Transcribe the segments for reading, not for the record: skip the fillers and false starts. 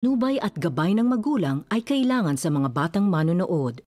Nubay at gabay ng magulang ay kailangan sa mga batang manonood.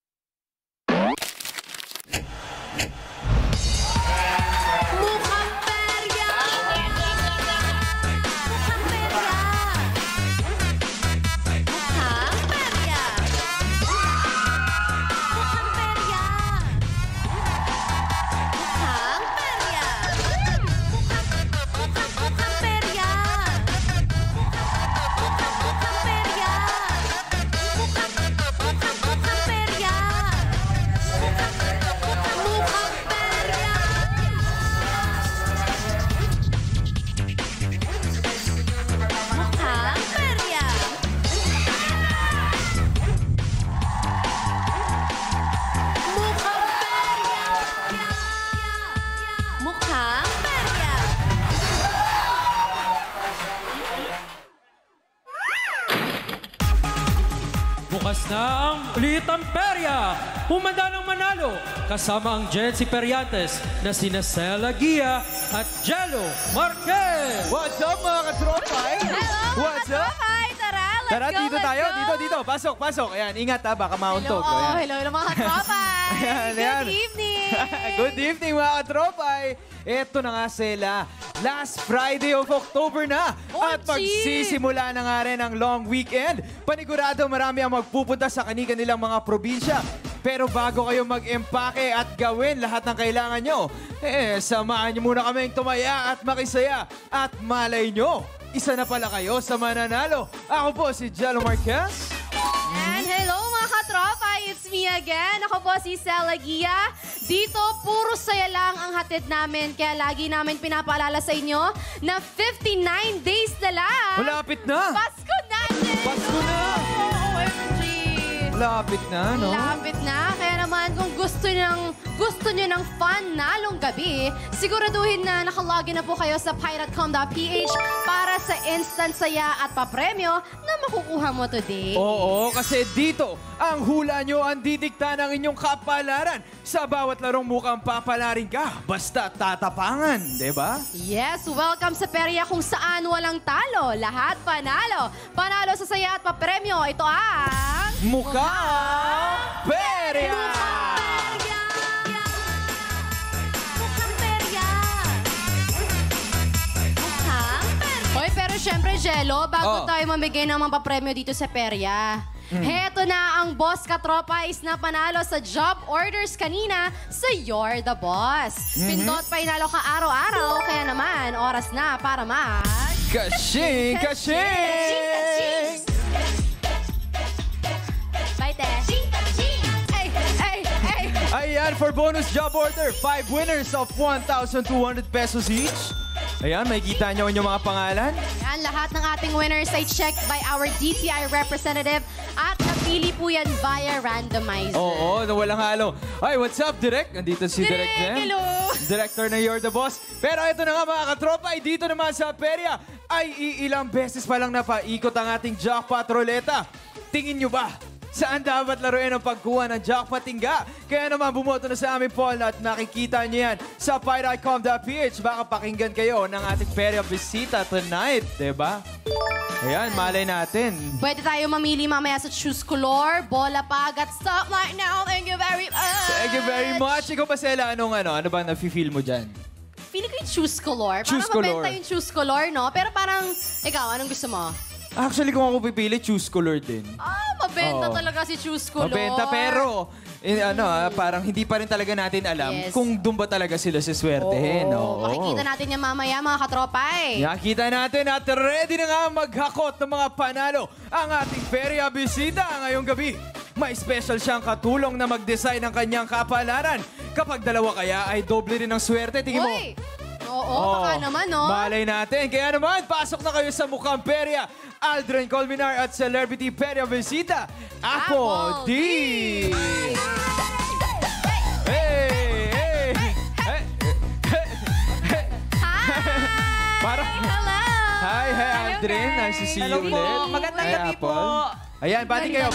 Bukas na ang Ulitang Perya. Humanda ng manalo kasama ang Jency Periantes na sina Cela Gia at Jello Marquez. What's up mga katropay? Hello What's mga up? katropay! Tara, Tara, let's go, dito let's tayo. go. Dito. Pasok. Ayan, ingat ha. Baka mauntog. Hello mga katropay! Ayan. Good evening! Good evening mga katropay. Ito na nga sila. Last Friday of October na. At magsisimula na nga rin ang long weekend. Panigurado marami ang magpupunta sa kanilang mga probinsya. Pero bago kayo mag-empake at gawin lahat ng kailangan nyo, samahan nyo muna kaming tumaya at makisaya. At malay nyo, isa na pala kayo sa mananalo. Ako po si Jello Marquez. And hello mga katropa, it's me again. Ako po si Cela Gia. Dito, puro saya lang ang hatid namin. Kaya lagi namin pinapaalala sa inyo na 59 days na lang. Malapit na. Pasko natin! Pasko na. OMG! Lapit na, no? Lapit na. Kaya naman kung gusto nyo ng fun nalong gabi, siguraduhin na nakalogin na po kayo sa piratecom.ph para sa instant saya at papremyo na makukuha mo today. Oo, kasi dito, ang hula nyo ang didikta ng inyong kapalaran. Sa bawat larong mukhang papalarin ka, basta tatapangan, di ba? Yes, welcome sa perya kung saan walang talo. Lahat panalo. Panalo sa saya at papremyo. Ito ang... Mukha Perya! Hoy, pero syempre, Jello, bago tayo mamigay ng mga papremyo dito sa perya, heto na ang Boss Katropais na panalo sa job orders kanina sa You're the Boss. Pindot pa inalo ka araw-araw, kaya naman, oras na para mag... Kashing! Bye, te. Ayan, for bonus job order, 5 winners of 1,200 pesos each. Ayan, may kita nyo inyong mga pangalan. Yan, lahat ng ating winners ay checked by our DTI representative at napili po yan via randomizer. Oo, na walang halo. Ay, what's up, Direk? Nandito si Direk Jen. Hello! Director na You're the Boss. Pero ito na nga mga katropa, ay dito naman sa Perya ay ilang beses pa lang napaikot ang ating jackpot ruleta. Tingin nyo ba? Saan dapat laruin ang pagkuha ng jackpot tingga? Kaya naman bumoto na sa aming poll at nakikita niyo yan sa piratecom.ph. Baka pakinggan kayo ng ating Perya Bisita tonight, diba? Ayan, malay natin. Pwede tayo mamili mamaya sa choose color, bola pag at stop right now. Thank you very much. Thank you very much. Ikaw pa Sela, ano bang nafe-feel mo dyan? Feeling ko yung choose color. Choose parang color. mabenta yung choose color, no? Pero parang, ikaw, anong gusto mo? Actually, kung ako pipili, choose color din. Mabenta talaga si choose color. Mabenta, pero parang hindi pa rin talaga natin alam kung doon ba talaga sila sa swertehin. Makikita natin yan mamaya, mga katropay. Nakita natin at ready na nga maghakot ng mga panalo ang ating Perya Bisita ngayong gabi. May special siyang katulong na mag-design ng kanyang kapalaran. Kapag dalawa kaya ay doble rin ang swerte. Tingin mo. Oo, baka naman, no? Malay natin. Kaya naman, pasok na kayo sa Mukhang Perya. Aldrin Colmenar at Celebrity Perya Bisita. Apple D! Hey! Hi! Hello! Hi, Aldrin. Nice to see you ulit. Magandang gabi po. Ayan, bati kayo.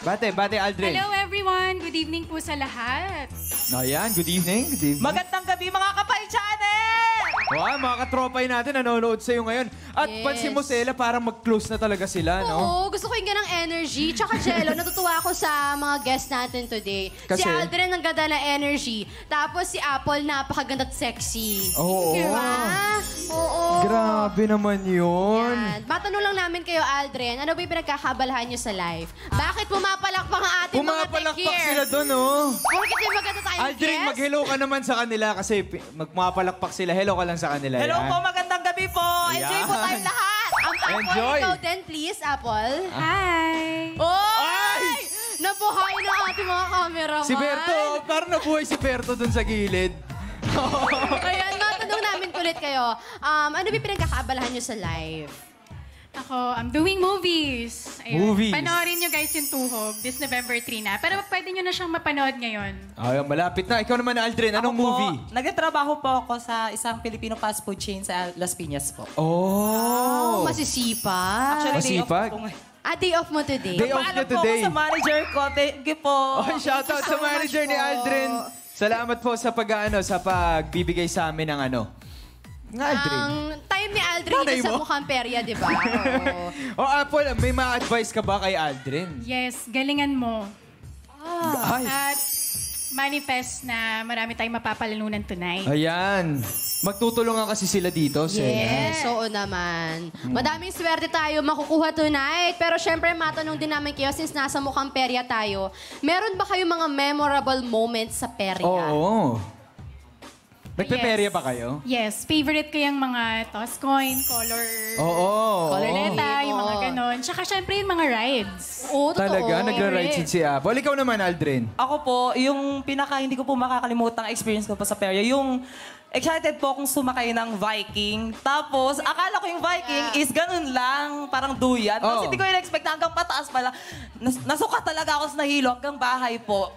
Bate, Aldrin. Hello everyone. Good evening po sa lahat. Ayan, good evening. Magandang gabi mga kapal channel! Wow, mga katropay natin nanonood sa'yo ngayon. At Yes. pansin mo, Sela, parang mag-close na talaga sila, no? Oo, gusto ko yung ganang energy. Tsaka, Jello, natutuwa ako sa mga guests natin today. Kasi? Si Aldrin, ang ganda na energy. Tapos si Apple, napakaganda at sexy. Oo. Diba? Oo. Grabe naman yun. Yan. Matanong lang namin kayo, Aldrin, ano ba yung pinagkakabalahan nyo sa life? Bakit pumapalakpak ang ating mga Pumapalakpak tech sila doon, oh. Bakit yung maganda tayong Aldrin, guest? mag-hello ka naman sa kanila kasi magpapalakpak sila. Hello ka lang sa kanila. Hello yan. po, magandang gabi po. Enjoy Yan. po tayong lahat. Ang Apple, Enjoy. ikaw din, please, Apple. Hi! Oy! Nabuhay na ang ating mga cameraman. Si Berto, parang nabuhay si Berto doon sa gilid. Ayan, matanong namin ulit kayo. Ano ba yung pinagkakaabalahan nyo sa live? Ako, I'm doing movies. Movies. Panoorin nyo guys yung Tuhog this November 3 na. Pero pwede nyo na siyang mapanood ngayon. Ay, malapit na. Ikaw naman, Aldrin. Anong Ako po, movie? nagtatrabaho po ako sa isang Filipino fast food chain sa Las Piñas po. Oh. Masisipag. Day off Masipag? ko ngayon. Day off mo today. Day off Paalam niyo po today. ako sa manager ko. Thank you po. Okay, shoutout sa manager ni Aldrin. Salamat po sa sa pagbibigay sa amin ng Nga, Aldrin. Ang time ni Aldrin Nanay dito sa mo? mukhang perya, di ba? Oo. O, Apple, may ma-advise ka ba kay Aldrin? Yes, galingan mo. Ay. At manifest na marami tayong mapapalalunan tonight. Ayan. Magtutulungan kasi sila dito, Sela. Yes, oo naman. Madaming swerte tayo makukuha tonight. Pero syempre, matanong din namin kayo, since nasa mukhang perya tayo, meron ba kayong mga memorable moments sa perya? Oo. Nagpe-perya Yes. ba kayo? Yes, favorite ko yung mga toss coin, color, Oo. coloreta, yung mga Oo. ganon. Tsaka syempre yung mga rides. Oo, totoo. Talaga? Nagra-ride si Apple. Ikaw naman, Aldrin. Ako po, yung hindi ko po makakalimutang experience ko po sa Peria, yung excited po akong sumakay ng Viking. Tapos, akala ko yung Viking is ganun lang, parang duyan. Tapos Oo. hindi ko in-expect na hanggang pataas pala. Nasuka talaga ako sa nahilo hanggang bahay po.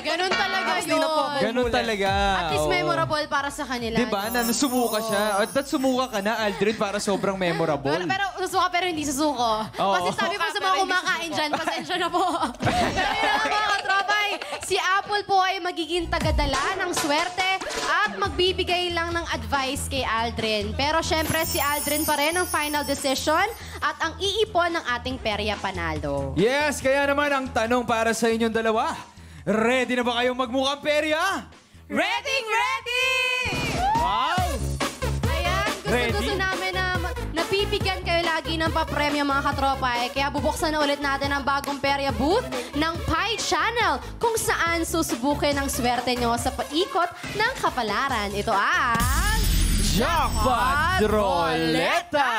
Ganun talaga Tapos di na po yun. Ganun talaga. At least Oo. memorable para sa kanila. Diba? no? Na sumuka siya. At sumuka ka na, Aldrin, para sobrang memorable. Pero susuka pero hindi susuko. Oo. Kasi sabi ko sa mga kumakain dyan, pasensya na po. Pero yun ang mga katropay, si Apple po ay magiging tagadala ng swerte at magbibigay lang ng advice kay Aldrin. Pero syempre si Aldrin pa rin ang final decision at ang iipon ng ating perya panalo. Yes, kaya naman ang tanong para sa inyong dalawa. Ready na ba kayong magmukhang perya? Ready, ready! Wow! Ayan, gusto Ready? namin na napipigyan kayo lagi ng papremyo mga katropa. Kaya bubuksan na ulit natin ang bagong perya booth ng Pi Channel kung saan susubukin ang swerte nyo sa paikot ng kapalaran. Ito ang... Jackpot Roleta!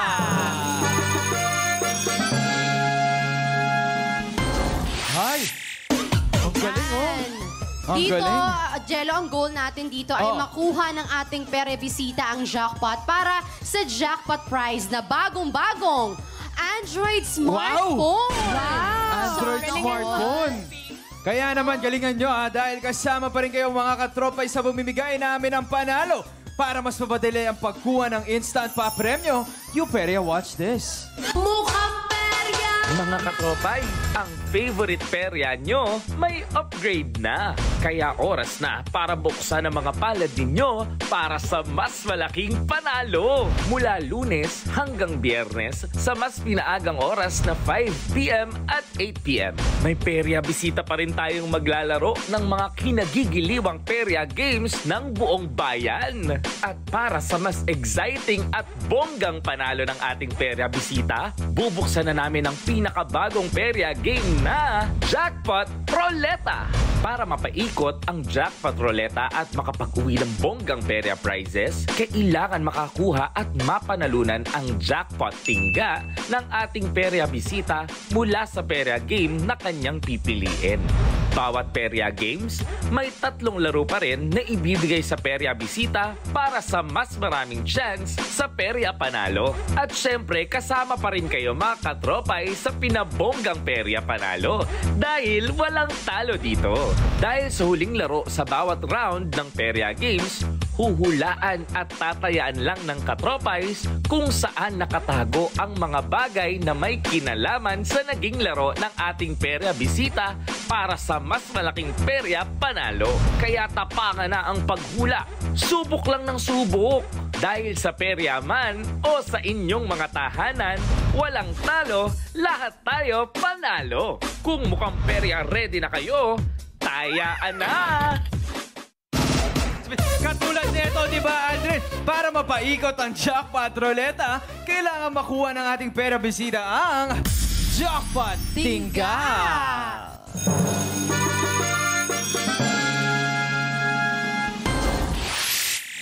Hi! Ang galing, oh. Ang Dito, galing. Jello, ang goal natin dito ay Oh. makuha ng ating perebisita ang jackpot para sa jackpot prize na bagong-bagong Android smartphone. Android Galingan mo. smartphone. Kaya naman, galingan nyo dahil kasama pa rin kayo mga katropay sa bumimigay namin ng panalo. Para mas mapadali ang pagkuha ng instant pa premyo, Uperia, watch this. Mukhang perya! Mga katropay, ang favorite perya nyo may upgrade na. Kaya oras na para buksan ang mga palad ninyo para sa mas malaking panalo. Mula Lunes hanggang Biyernes sa mas pinaagang oras na 5 p.m. at 8 p.m. May perya bisita pa rin tayong maglalaro ng mga kinagigiliwang perya games ng buong bayan. At para sa mas exciting at bonggang panalo ng ating perya bisita, bubuksan na namin ang pinakabagong perya game na Jackpot Roleta. Para mapaikot ang Jackpot Roleta at makapag-uwi ng bonggang perya prizes, kailangan makakuha at mapanalunan ang Jackpot Tingga ng ating perya bisita mula sa perya game na kanyang pipiliin. Bawat perya games, may 3 laro pa rin na ibibigay sa perya bisita para sa mas maraming chance sa perya panalo. At syempre, kasama pa rin kayo mga katropay sa pinabonggang perya panalo dahil walang talo dito. Dahil sa huling laro sa bawat round ng perya games, huhulaan at tatayaan lang ng katropays kung saan nakatago ang mga bagay na may kinalaman sa naging laro ng ating perya bisita para sa mas malaking perya panalo. Kaya tapangan na ang paghula. Subok lang ng subok. Dahil sa perya man o sa inyong mga tahanan, walang talo, lahat tayo panalo. Kung mukhang perya ready na kayo, tayaan na! Katulad nito, di ba, Aldrin? Para mapaikot ang jackpot ruleta, kailangan makuha ng ating pera bisita ang Jackpot Tingga!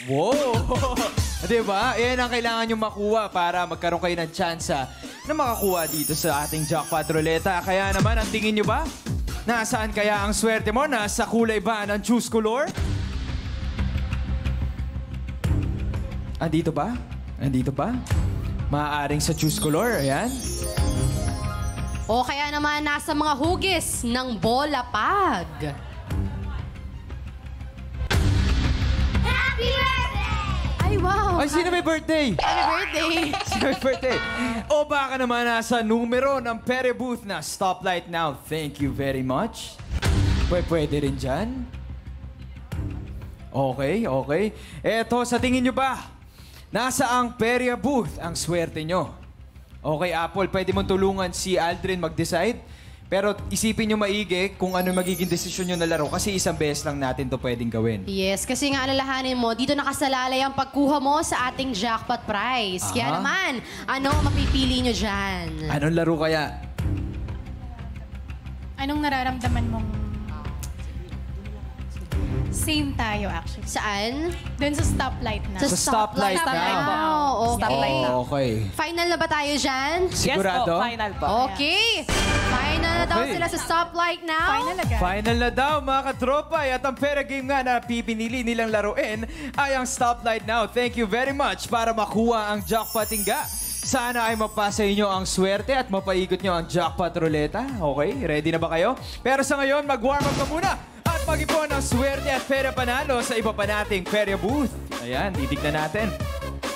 Wow! Di ba? Yan ang kailangan nyo makuha para magkaroon kayo ng tsansa na makakuha dito sa ating jackpot ruleta. Kaya naman, ang tingin nyo ba? Nasaan kaya ang swerte mo? Nasa kulay ba ng choose color? Andito ba? Andito ba? Maaaring sa choose color. Ayan. O kaya naman nasa mga hugis ng bola pag. Happy birthday! Ay, wow! Ay, sino may birthday? Happy birthday! Sino may birthday? O baka naman nasa numero ng Pere Booth na Stoplight Now. Thank you very much. Pwede rin dyan. Okay, okay. Eto, sa tingin nyo ba? Nasa ang Peria Booth ang swerte nyo. Okay, Apple, pwede mong tulungan si Aldrin mag-decide. Pero isipin nyo maigi kung ano magiging desisyon nyo na laro kasi isang beses lang natin to pwedeng gawin. Yes, kasi nga alalahanin mo, dito nakasalalay ang pagkuha mo sa ating jackpot prize. Kaya naman, ano ang mapipili nyo dyan? Anong laro kaya? Anong nararamdaman mong... Same tayo, actually. Saan? Doon sa stoplight na. Sa stoplight now. Now. Okay. Okay. Final na ba tayo dyan? Sigurado? Yes po, final po. Okay. Final na daw Okay. sila sa stoplight now. Final agad. Final na daw, mga katropay. At ang pera game nga na pipinili nilang laruin ay ang Stoplight Now. Thank you very much para makuha ang jackpot tingga. Sana ay mapasa inyo ang swerte at mapaikot nyo ang jackpot ruleta. Okay, ready na ba kayo? Pero sa ngayon, mag-warm up ka muna at mag-ipon ang swerte at pera panalo sa iba pa nating Peria Booth. Ayan, titignan natin.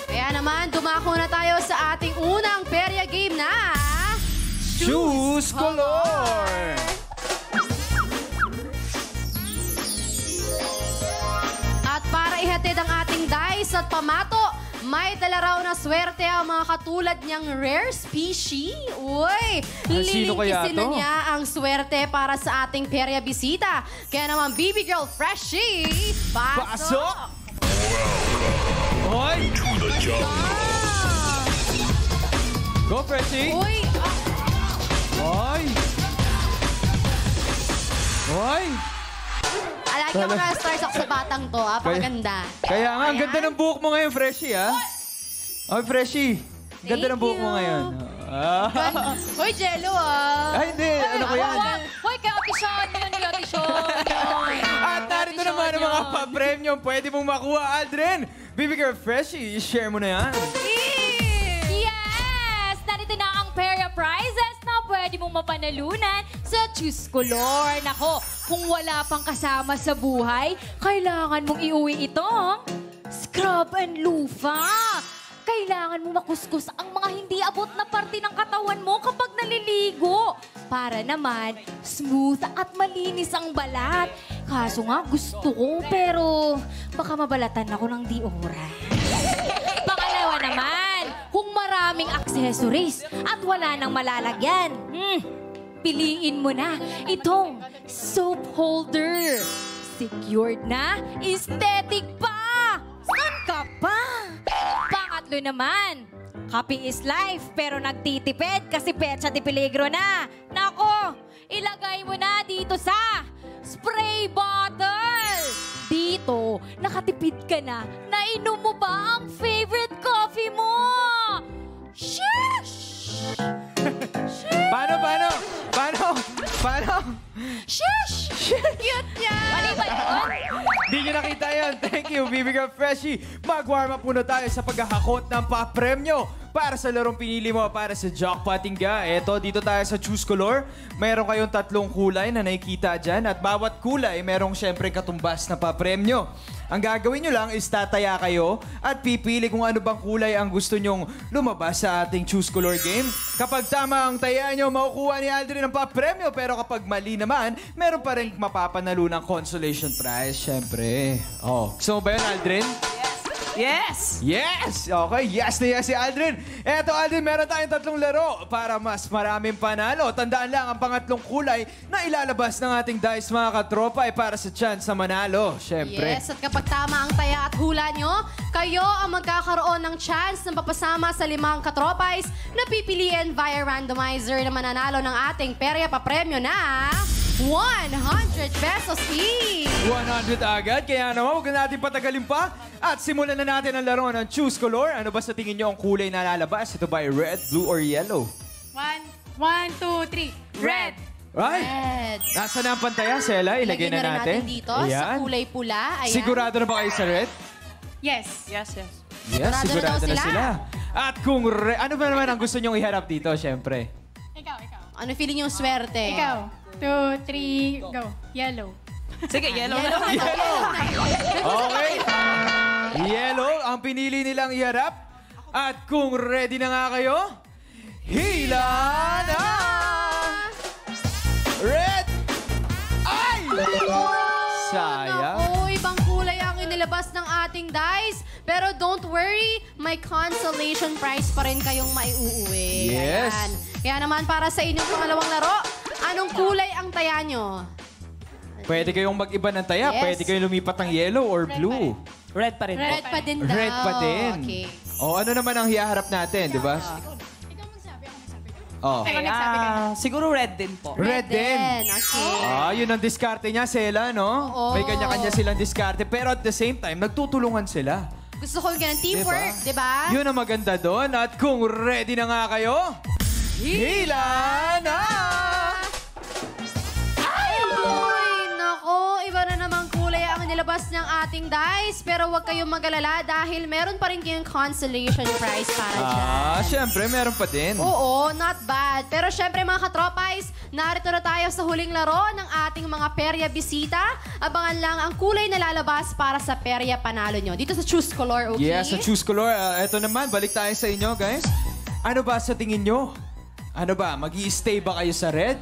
Kaya naman, dumako na tayo sa ating unang perya game na... Choose Color! At para ihatid ang ating dice at pamato, may dala raw na swerte ang mga katulad niyang rare species. Uy, sino kaya lilingkisin na to? niya ang swerte para sa ating perya bisita. Kaya naman, Baby Girl Freshie, Pasok! Hoy! Go, Freshie! Uy, Hoy! Hoy! alagyan ko na stars ako sa batang to. Pakaganda. Kaya nga, ang ganda ng buhok mo ngayon, Freshie, ha? Oy, Freshie. Ganda ng Thank buhok mo you. ngayon. Uy, Jello ah. Ay, hindi. Ano ko yan? Hoy, kay Ate Sean. Yan, kay Ate Sean. At narito naman ang mga pa-premium pwede mong makuha, Aldrin. Baby Girl Freshie, share mo na yan. Yes! Narito na ang pair of prizes na pwede mong mapanalunan sa Choose Color. Nako, kung wala pang kasama sa buhay, kailangan mong iuwi itong scrub and loofah. Kailangan mo makuskus ang mga hindi abot na parte ng katawan mo kapag naliligo. Para naman, smooth at malinis ang balat. Kaso nga, gusto ko, pero baka mabalatan ako ng di oras. Pangalawa naman, kung maraming accessories at wala nang malalagyan, piliin mo na itong soap holder. Secured na, aesthetic pa! Saan ka pa? Pangatlo naman, happy is life pero nagtitipid kasi petsa di peligro na. Nako, ilagay mo na dito sa spray bottle. Dito, nakatipid ka na. Nainom mo ba ang favorite coffee mo? Shush! Paano? Shush! Cute yan! Ano ba yun? Di nyo nakita yan. Thank you, Baby Girl Freshie. Mag-warm up muna tayo sa paghahakot ng pa-premyo. para sa larong pinili mo para sa Jackpotting Ga. Eto, dito tayo sa Choose Color. Meron kayong 3 kulay na nakikita dyan at bawat kulay merong syempre katumbas na papremyo. Ang gagawin nyo lang is tataya kayo at pipili kung ano bang kulay ang gusto nyong lumabas sa ating Choose Color game. Kapag tama ang taya nyo, makukuha ni Aldrin ang papremyo. Pero kapag mali naman, meron pa rin mapapanalo ng consolation prize, syempre. Oh, gusto mo ba yun, Aldrin? Yes! Yes! Okay, yes na yes si Aldrin. Eto, Aldrin, meron tayong 3 laro para mas maraming panalo. Tandaan lang, ang pangatlong kulay na ilalabas ng ating dice, mga katropa, ay para sa chance na manalo. Syempre. Yes, at kapag tama ang taya at hula nyo, kayo ang magkakaroon ng chance na papasama sa 5 katropais na pipiliin via randomizer na mananalo ng ating perya papremyo na 100 pesos each! 100 agad, kaya naman huwag na natin patagalin pa. At simulan na natin ang laro ng Choose Color. Ano ba sa tingin nyo ang kulay na lalabas? Ito ba ay red, blue, or yellow? 1, 2, 3. Red! Right? Red. Nasa na ang pantaya, Sela? Ilagay Ilagay na natin. dito sa kulay pula. Ayan. Sigurado na ba kayo sa red? Yes. Yes, yes. Yes, Sigurado sigurado na na daw sila. sila. At kung ano ba naman ang gusto nyong iharap dito, syempre? Ikaw. Ano feeling yung swerte? Ikaw. 2, 3, go. Yellow. Sige, yellow na. Okay. Yellow ang pinili nilang iharap. At kung ready na nga kayo, hila na! Red! Ay! Sayang. Naku, ibang kulay ang inilabas ng ating dice. Pero don't worry, may consolation prize pa rin kayong maiuuwi. Yes. Ayan. Kaya naman para sa inyong pangalawang laro, anong kulay ang taya nyo? Pwede kayong mag-iba ng taya. Yes. Pwede kayong lumipat ng yellow or blue. Red pa rin po. Red pa din daw. Red pa din. Okay. O, ano naman ang hiharap natin, di ba? Ikaw magsabi, ako magsabi. Oh. Ikaw nagsabi ka. Siguro red din po. Red din. Okay. Yun ang diskarte niya, Sela, no? Oo. May kanya-kanya silang diskarte. Pero at the same time, nagtutulungan sila. Gusto ko yung ganun teamwork, di ba? Yun ang maganda doon. At kung ready na nga kayo, hila na! Uy, nako, iba na namang kulay ang nilabas ng ating dice. Pero huwag kayong mag-alala dahil meron pa rin kayong consolation prize para dyan. Syempre, meron pa din. Oo, not bad. Pero syempre mga katropais, narito na tayo sa huling laro ng ating mga perya bisita. Abangan lang ang kulay na lalabas para sa perya panalo nyo. Dito sa Choose Color, okay? Yes, sa Choose Color. Eto naman, balik tayo sa inyo, guys. Ano ba sa tingin nyo? Ano ba, mag-i-stay ba kayo sa red?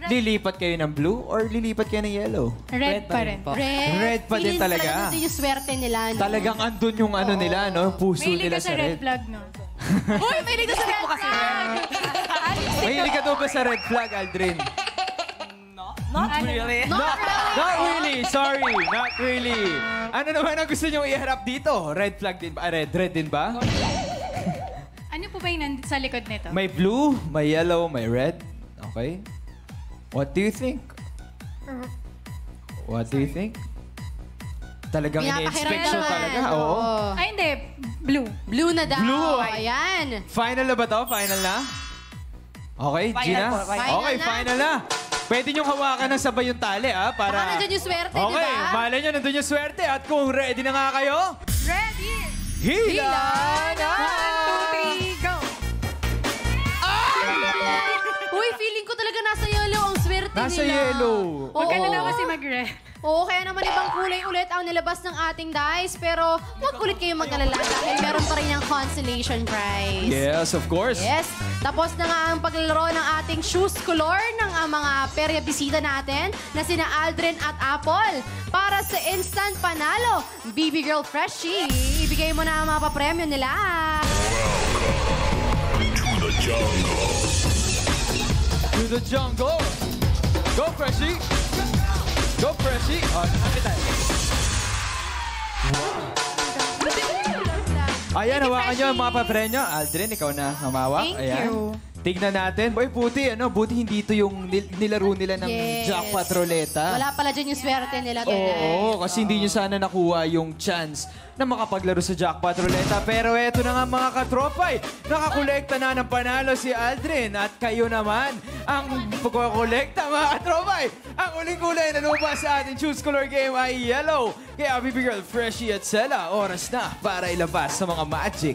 Lilipat kayo ng blue or lilipat kayo ng yellow? Red pa rin. Red pa din Feeling talaga. Talaga yung swerte nila. No? Talagang andun yung ano nila, no? Puso Mahilig nila ka sa red flag, no? Uy, may ligas sa red flag! Mahilig ka daw ba sa red flag, Aldrin? Not really. Not really. Sorry. Not really. Ano naman ang gusto nyo iharap dito? Red flag din ba? Red din ba? Ano po ba yung sa likod nito? May blue, may yellow, may red. Okay. What do you think? What do you think? Talagang ini-inspection naman. talaga. Oo. Ay, hindi. Blue. Blue na daw. Blue. Ayan. Final na ba to? Final na? Okay, Final Gina? po, final. Okay, Final na. final na. Pwede niyong hawakan ng sabay yung tali, para... Baka nandyan yung swerte, di Okay, ba? malay nyo, nandun yung swerte. At kung ready na nga kayo, Ready. hila na! 1, 2, 3, go. Uy, feeling ko talaga nasa yellow ang swerte Nasa nila. yellow. Huwag ka na Oo. daw kasi mag-red. Oo, kaya naman ibang kulay ulit ang nilabas ng ating dice. Pero huwag ulit kayong mag-alala dahil meron pa rin yung consolation prize. Yes, of course. Yes. Tapos na nga ang paglalaro ng ating Choose Color ng mga perya bisita natin na sina Aldrin at Apple. Para sa instant panalo, BB Girl Freshie, ibigay mo na ang mga papremyo nila. To the jungle. Go, Freshie. Go, Freshie. Kapitan. Ayan, hawakan nyo ang mga papremyo. Aldrin, ikaw na humawak. Thank Ayan. you. Tignan natin. Boy, buti hindi ito yung nilaro nila ng Yes. jackpot roleta. Wala pala dyan yung swerte nila. Oo, kasi hindi nyo sana nakuha yung chance na makapaglaro sa jackpot roleta. Pero eto na nga mga katropay, nakakolekta na ng panalo si Aldrin. At kayo naman ang pagkakolekta mga katropay. Ang uling kulay na lumabas sa ating Choose Color game ay yellow. Kaya BB Girl, Freshie at Sela, oras na para ilabas sa mga magic.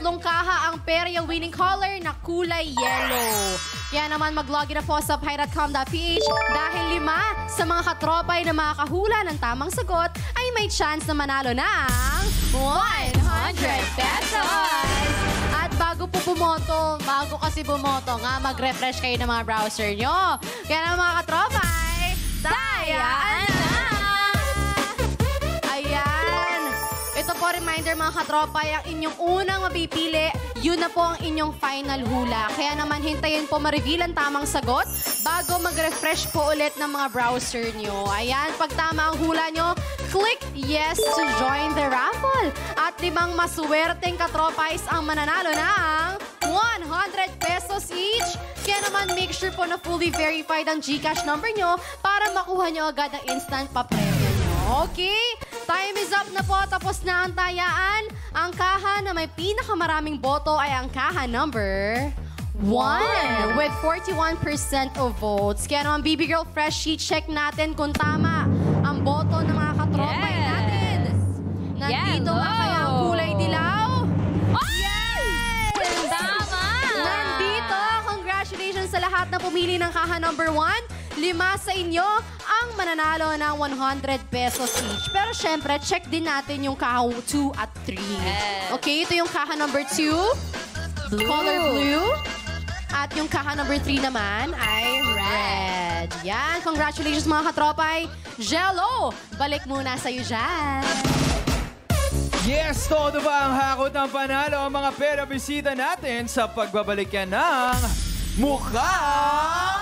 kaha ang perya winning color na kulay yellow. Kaya naman mag-login na po sa pi.com.ph dahil 5 sa mga katropay na makakahula ng tamang sagot ay may chance na manalo ng 100 pesos! At bago po bago kasi bumoto nga, mag-refresh kayo ng mga browser nyo. Kaya naman mga katropay, tayaan na! Ayan! Ito po reminder mga katropay, ang inyong unang mapipili, yun na po ang inyong final hula. Kaya naman hintayin po ma-reveal ang tamang sagot bago mag-refresh po ulit ng mga browser nyo. Ayan, pag tama ang hula nyo, click yes to join the raffle. At 5 masuwerteng katropais ang mananalo ng 100 pesos each. Kaya naman make sure po na fully verified ang GCash number nyo para makuha nyo agad ang instant pa-premyo nyo. Okay? Time is up na po. Tapos na ang tayaan. Ang kaha na may pinakamaraming boto ay ang kaha number 1 with 41% of votes. Kaya naman, Baby Girl Fresh, check natin kung tama ang boto ng mga katropay natin. Nandito nga kaya ang kulay dilaw. Yes! Tama! Nandito. Congratulations sa lahat na pumili ng kaha number 1. 5 sa inyo ang mananalo ng 100 pesos each. Pero syempre, check din natin yung kaha 2 at 3. Okay, ito yung kaha number 2. Color blue. At yung kaha number 3 naman ay red. Yan, congratulations mga katropay. Jello, balik muna sa'yo dyan. Yes, todo ba ang hakot ng panalo ang mga pera bisita natin sa pagbabalik yan ng Mukhang